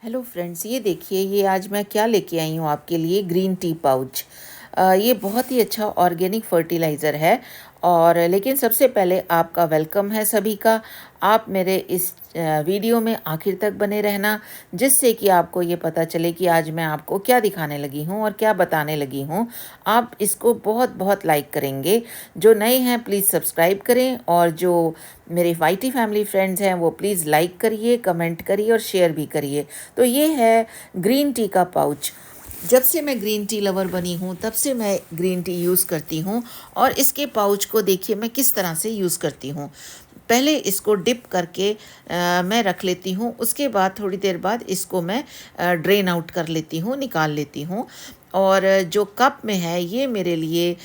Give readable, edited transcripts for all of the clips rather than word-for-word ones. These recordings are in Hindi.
हेलो फ्रेंड्स, ये देखिए ये आज मैं क्या लेके आई हूँ आपके लिए ग्रीन टी पाउच। ये बहुत ही अच्छा ऑर्गेनिक फर्टिलाइज़र है। और लेकिन सबसे पहले आपका वेलकम है सभी का। आप मेरे इस वीडियो में आखिर तक बने रहना, जिससे कि आपको ये पता चले कि आज मैं आपको क्या दिखाने लगी हूँ और क्या बताने लगी हूँ। आप इसको बहुत बहुत लाइक करेंगे। जो नए हैं प्लीज़ सब्सक्राइब करें, और जो मेरे वाईटी फैमिली फ्रेंड्स हैं वो प्लीज़ लाइक करिए, कमेंट करिए और शेयर भी करिए। तो ये है ग्रीन टी का पाउच। जब से मैं ग्रीन टी लवर बनी हूँ तब से मैं ग्रीन टी यूज़ करती हूँ। और इसके पाउच को देखिए मैं किस तरह से यूज़ करती हूँ। पहले इसको डिप करके मैं रख लेती हूँ। उसके बाद थोड़ी देर बाद इसको मैं ड्रेन आउट कर लेती हूँ, निकाल लेती हूँ। और जो कप में है ये मेरे लिए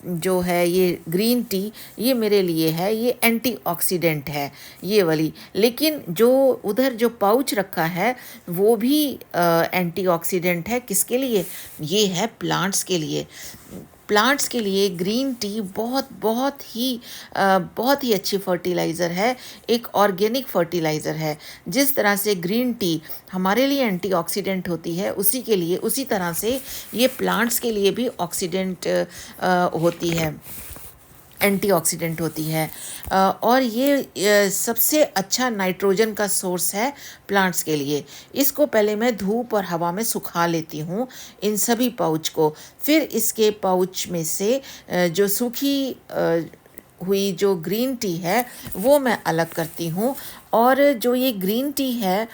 जो है ये ग्रीन टी, ये मेरे लिए है, ये एंटीऑक्सीडेंट है ये वाली। लेकिन जो उधर जो पाउच रखा है वो भी एंटीऑक्सीडेंट है। किसके लिए? ये है प्लांट्स के लिए। प्लांट्स के लिए ग्रीन टी बहुत ही अच्छी फर्टिलाइज़र है, एक ऑर्गेनिक फर्टिलाइज़र है। जिस तरह से ग्रीन टी हमारे लिए एंटीऑक्सीडेंट होती है, उसी तरह से ये प्लांट्स के लिए भी ऑक्सीडेंट होती है, एंटीऑक्सीडेंट होती है। और ये सबसे अच्छा नाइट्रोजन का सोर्स है प्लांट्स के लिए। इसको पहले मैं धूप और हवा में सुखा लेती हूँ इन सभी पाउच को। फिर इसके पाउच में से जो सूखी हुई जो ग्रीन टी है वो मैं अलग करती हूँ। और जो ये ग्रीन टी है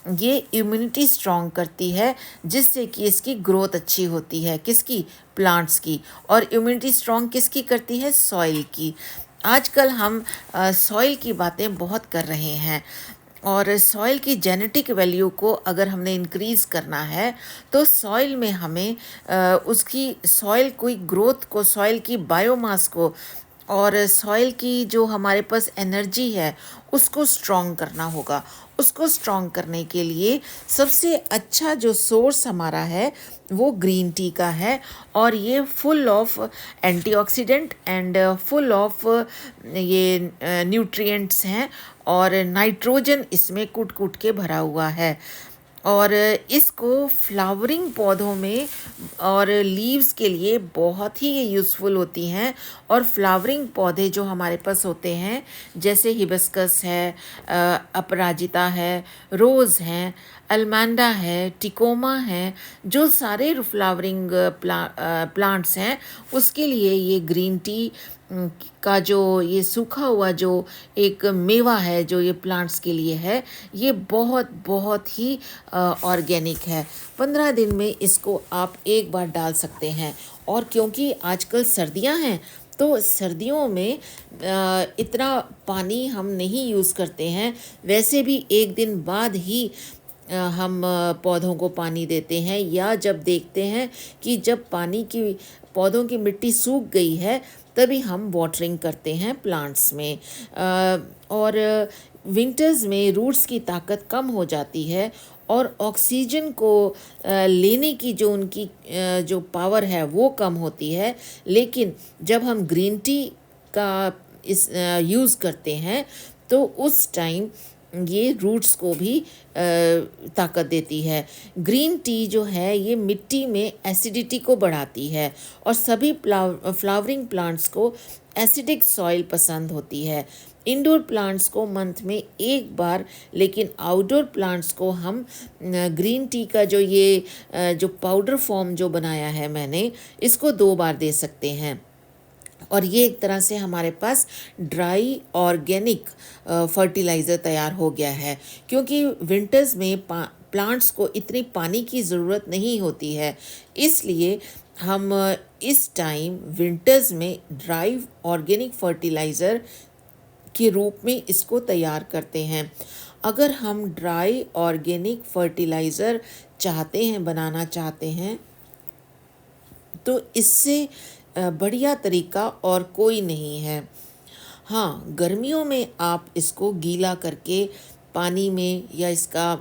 ये इम्यूनिटी स्ट्रॉन्ग करती है, जिससे कि इसकी ग्रोथ अच्छी होती है। किसकी? प्लांट्स की। और इम्यूनिटी स्ट्रॉन्ग किसकी करती है? सॉइल की। आजकल हम सॉइल की बातें बहुत कर रहे हैं, और सॉइल की जेनेटिक वैल्यू को अगर हमने इंक्रीज़ करना है तो सॉइल में हमें उसकी सॉइल की ग्रोथ को, सॉइल की बायोमास को और सॉइल की जो हमारे पास एनर्जी है उसको स्ट्रॉन्ग करना होगा। उसको स्ट्रॉन्ग करने के लिए सबसे अच्छा जो सोर्स हमारा है वो ग्रीन टी का है। और ये full of antioxidant and full of ये न्यूट्रिएंट्स हैं, और नाइट्रोजन इसमें कूट कूट के भरा हुआ है। और इसको फ्लावरिंग पौधों में और लीव्स के लिए बहुत ही ये यूज़फुल होती हैं। और फ्लावरिंग पौधे जो हमारे पास होते हैं, जैसे हिबिस्कस है, अपराजिता है, रोज़ हैं, अल्मांडा है, टिकोमा है, जो सारे फ्लावरिंग प्लांट्स हैं, उसके लिए ये ग्रीन टी का जो ये सूखा हुआ जो एक मेवा है जो ये प्लांट्स के लिए है, ये बहुत बहुत ही ऑर्गेनिक है। 15 दिन में इसको आप एक बार डाल सकते हैं। और क्योंकि आजकल सर्दियां हैं तो सर्दियों में इतना पानी हम नहीं यूज़ करते हैं। वैसे भी एक दिन बाद ही हम पौधों को पानी देते हैं, या जब देखते हैं कि जब पानी की पौधों की मिट्टी सूख गई है तभी हम वाटरिंग करते हैं प्लांट्स में। और विंटर्स में रूट्स की ताकत कम हो जाती है, और ऑक्सीजन को लेने की जो उनकी जो पावर है वो कम होती है। लेकिन जब हम ग्रीन टी का इस यूज़ करते हैं तो उस टाइम ये रूट्स को भी ताकत देती है। ग्रीन टी जो है ये मिट्टी में एसिडिटी को बढ़ाती है, और सभी फ्लावरिंग प्लांट्स को एसिडिक सॉइल पसंद होती है। इंडोर प्लांट्स को मंथ में एक बार, लेकिन आउटडोर प्लांट्स को हम ग्रीन टी का जो ये जो पाउडर फॉर्म जो बनाया है मैंने, इसको 2 बार दे सकते हैं। और ये एक तरह से हमारे पास ड्राई ऑर्गेनिक फर्टिलाइज़र तैयार हो गया है। क्योंकि विंटर्स में प्लांट्स को इतनी पानी की ज़रूरत नहीं होती है, इसलिए हम इस टाइम विंटर्स में ड्राई ऑर्गेनिक फर्टिलाइज़र के रूप में इसको तैयार करते हैं। अगर हम ड्राई ऑर्गेनिक फर्टिलाइज़र बनाना चाहते हैं तो इससे बढ़िया तरीका और कोई नहीं है। हाँ, गर्मियों में आप इसको गीला करके पानी में, या इसका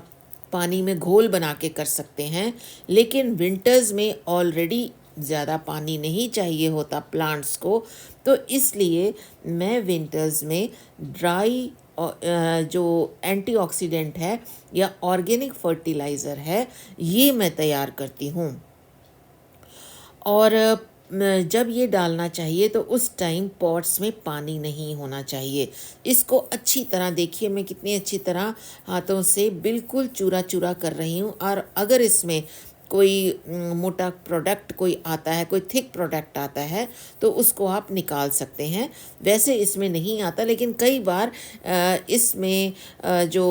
पानी में घोल बना के कर सकते हैं। लेकिन विंटर्स में ऑलरेडी ज़्यादा पानी नहीं चाहिए होता प्लांट्स को, तो इसलिए मैं विंटर्स में ड्राई जो एंटीऑक्सीडेंट है या ऑर्गेनिक फर्टिलाइज़र है, ये मैं तैयार करती हूँ। और जब ये डालना चाहिए तो उस टाइम पॉट्स में पानी नहीं होना चाहिए। इसको अच्छी तरह देखिए, मैं कितनी अच्छी तरह हाथों से बिल्कुल चूरा चूरा कर रही हूँ। और अगर इसमें कोई मोटा प्रोडक्ट कोई आता है, कोई थिक प्रोडक्ट आता है, तो उसको आप निकाल सकते हैं। वैसे इसमें नहीं आता, लेकिन कई बार इसमें जो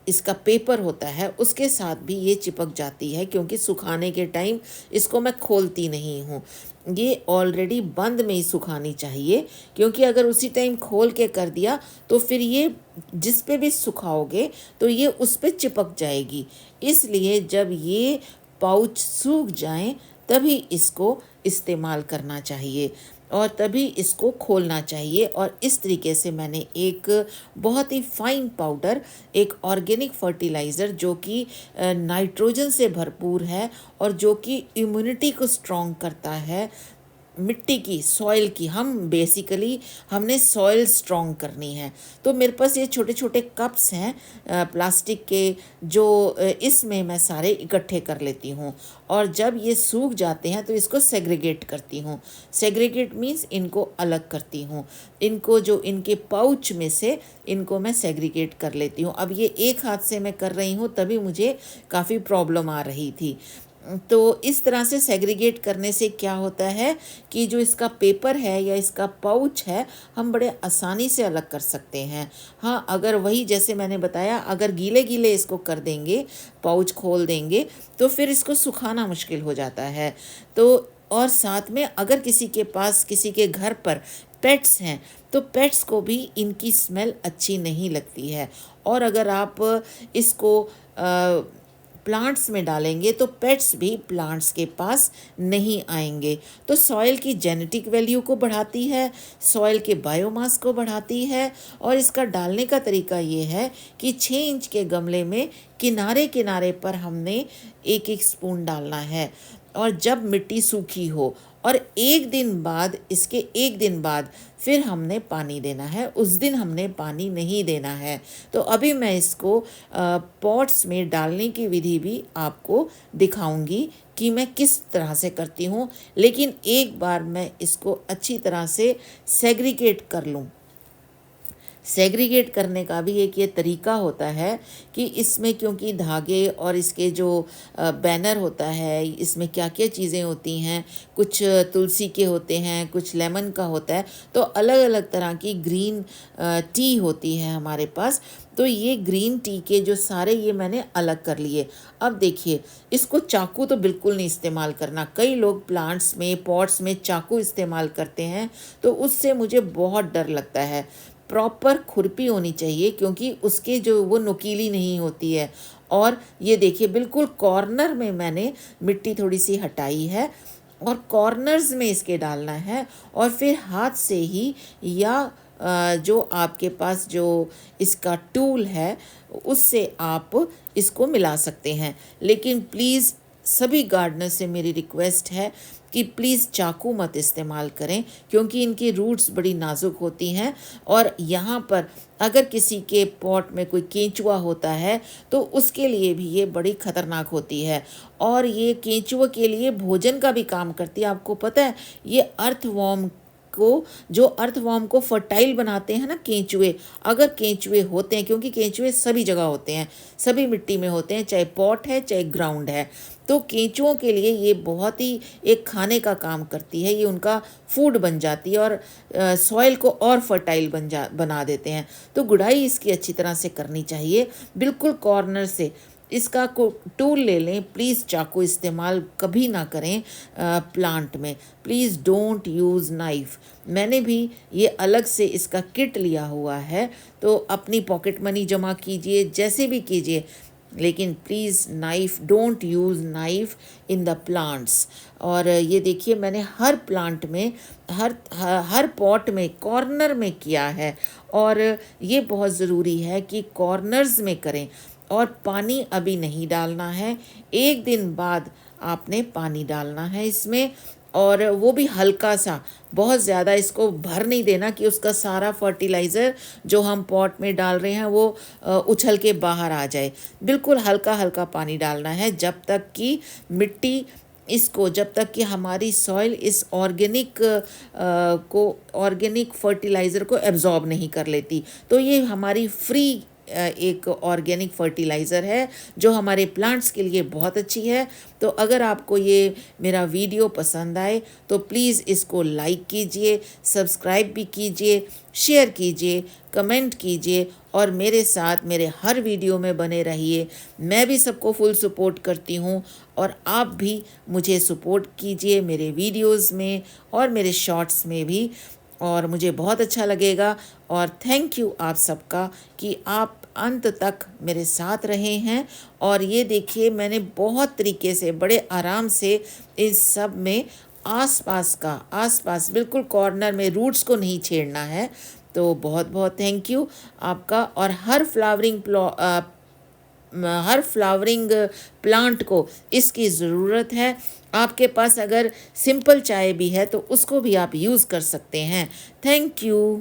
इसका पेपर होता है उसके साथ भी ये चिपक जाती है, क्योंकि सुखाने के टाइम इसको मैं खोलती नहीं हूँ। ये ऑलरेडी बंद में ही सुखानी चाहिए, क्योंकि अगर उसी टाइम खोल के कर दिया तो फिर ये जिस पे भी सुखाओगे तो ये उस पे चिपक जाएगी। इसलिए जब ये पाउच सूख जाएं तभी इसको इस्तेमाल करना चाहिए और तभी इसको खोलना चाहिए। और इस तरीके से मैंने एक बहुत ही फाइन पाउडर, एक ऑर्गेनिक फर्टिलाइज़र जो कि नाइट्रोजन से भरपूर है और जो कि इम्यूनिटी को स्ट्रॉन्ग करता है, मिट्टी की, सॉइल की, हम बेसिकली हमने सॉइल स्ट्रॉन्ग करनी है। तो मेरे पास ये छोटे छोटे कप्स हैं प्लास्टिक के, जो इसमें मैं सारे इकट्ठे कर लेती हूँ। और जब ये सूख जाते हैं तो इसको सेग्रीगेट करती हूँ। सेग्रीगेट मीन्स इनको अलग करती हूँ, इनको जो इनके पाउच में से इनको मैं सेग्रीगेट कर लेती हूँ। अब ये एक हाथ से मैं कर रही हूँ, तभी मुझे काफ़ी प्रॉब्लम आ रही थी। तो इस तरह से सेग्रीगेट करने से क्या होता है कि जो इसका पेपर है या इसका पाउच है, हम बड़े आसानी से अलग कर सकते हैं। हाँ, अगर वही जैसे मैंने बताया, अगर गीले गीले इसको कर देंगे, पाउच खोल देंगे, तो फिर इसको सुखाना मुश्किल हो जाता है। तो और साथ में अगर किसी के पास, किसी के घर पर पेट्स हैं, तो पेट्स को भी इनकी स्मेल अच्छी नहीं लगती है। और अगर आप इसको प्लांट्स में डालेंगे तो पेट्स भी प्लांट्स के पास नहीं आएंगे। तो सॉइल की जेनेटिक वैल्यू को बढ़ाती है, सॉइल के बायोमास को बढ़ाती है। और इसका डालने का तरीका ये है कि 6 इंच के गमले में किनारे किनारे पर हमने एक एक स्पून डालना है। और जब मिट्टी सूखी हो और एक दिन बाद फिर हमने पानी देना है, उस दिन हमने पानी नहीं देना है। तो अभी मैं इसको पॉट्स में डालने की विधि भी आपको दिखाऊंगी कि मैं किस तरह से करती हूँ। लेकिन एक बार मैं इसको अच्छी तरह से सेग्रीगेट कर लूँ। सेग्रीगेट करने का भी एक ये तरीका होता है कि इसमें, क्योंकि धागे और इसके जो बैनर होता है, इसमें क्या क्या चीज़ें होती हैं, कुछ तुलसी के होते हैं, कुछ लेमन का होता है, तो अलग अलग तरह की ग्रीन टी होती है हमारे पास। तो ये ग्रीन टी के जो सारे ये मैंने अलग कर लिए। अब देखिए, इसको चाकू तो बिल्कुल नहीं इस्तेमाल करना। कई लोग प्लांट्स में, पॉट्स में चाकू इस्तेमाल करते हैं, तो उससे मुझे बहुत डर लगता है। प्रॉपर खुरपी होनी चाहिए, क्योंकि उसके जो वो नुकीली नहीं होती है। और ये देखिए, बिल्कुल कॉर्नर में मैंने मिट्टी थोड़ी सी हटाई है और कॉर्नर्स में इसके डालना है। और फिर हाथ से ही या जो आपके पास जो इसका टूल है उससे आप इसको मिला सकते हैं। लेकिन प्लीज़ सभी गार्डनर से मेरी रिक्वेस्ट है कि प्लीज़ चाकू मत इस्तेमाल करें, क्योंकि इनकी रूट्स बड़ी नाजुक होती हैं। और यहाँ पर अगर किसी के पॉट में कोई केंचुआ होता है तो उसके लिए भी ये बड़ी ख़तरनाक होती है। और ये केंचुए के लिए भोजन का भी काम करती है। आपको पता है, ये अर्थवॉर्म को फर्टाइल बनाते हैं ना केंचुए। अगर केंचुए होते हैं, क्योंकि केंचुए सभी जगह होते हैं, सभी मिट्टी में होते हैं, चाहे पॉट है चाहे ग्राउंड है, तो केंचुओं के लिए ये बहुत ही एक खाने का काम करती है। ये उनका फूड बन जाती है और सॉइल को और फर्टाइल बना देते हैं। तो गुड़ाई इसकी अच्छी तरह से करनी चाहिए, बिल्कुल कॉर्नर से। इसका टूल ले लें, प्लीज़ चाकू इस्तेमाल कभी ना करें प्लांट में। Please don't use knife. मैंने भी ये अलग से इसका किट लिया हुआ है, तो अपनी पॉकेट मनी जमा कीजिए, जैसे भी कीजिए, लेकिन please knife, don't use knife in the plants. और ये देखिए, मैंने हर प्लांट में, हर पॉट में कॉर्नर में किया है। और ये बहुत ज़रूरी है कि कॉर्नर्स में करें। और पानी अभी नहीं डालना है, एक दिन बाद आपने पानी डालना है इसमें। और वो भी हल्का सा, बहुत ज़्यादा इसको भर नहीं देना कि उसका सारा फर्टिलाइज़र जो हम पॉट में डाल रहे हैं वो उछल के बाहर आ जाए। बिल्कुल हल्का हल्का पानी डालना है जब तक कि मिट्टी इसको, जब तक कि हमारी सॉइल इस ऑर्गेनिक फर्टिलाइज़र को एब्जॉर्ब नहीं कर लेती। तो ये हमारी फ्री एक ऑर्गेनिक फर्टिलाइज़र है जो हमारे प्लांट्स के लिए बहुत अच्छी है। तो अगर आपको ये मेरा वीडियो पसंद आए तो प्लीज़ इसको लाइक कीजिए, सब्सक्राइब भी कीजिए, शेयर कीजिए, कमेंट कीजिए और मेरे साथ मेरे हर वीडियो में बने रहिए। मैं भी सबको फुल सपोर्ट करती हूँ और आप भी मुझे सपोर्ट कीजिए मेरे वीडियोस में और मेरे शॉर्ट्स में भी, और मुझे बहुत अच्छा लगेगा। और थैंक यू आप सबका कि आप अंत तक मेरे साथ रहे हैं। और ये देखिए मैंने बहुत तरीके से बड़े आराम से इस सब में आसपास बिल्कुल कॉर्नर में रूट्स को नहीं छेड़ना है। तो बहुत बहुत थैंक यू आपका। और हर फ्लावरिंग प्लांट को इसकी ज़रूरत है। आपके पास अगर सिंपल चाय भी है तो उसको भी आप यूज़ कर सकते हैं। Thank you.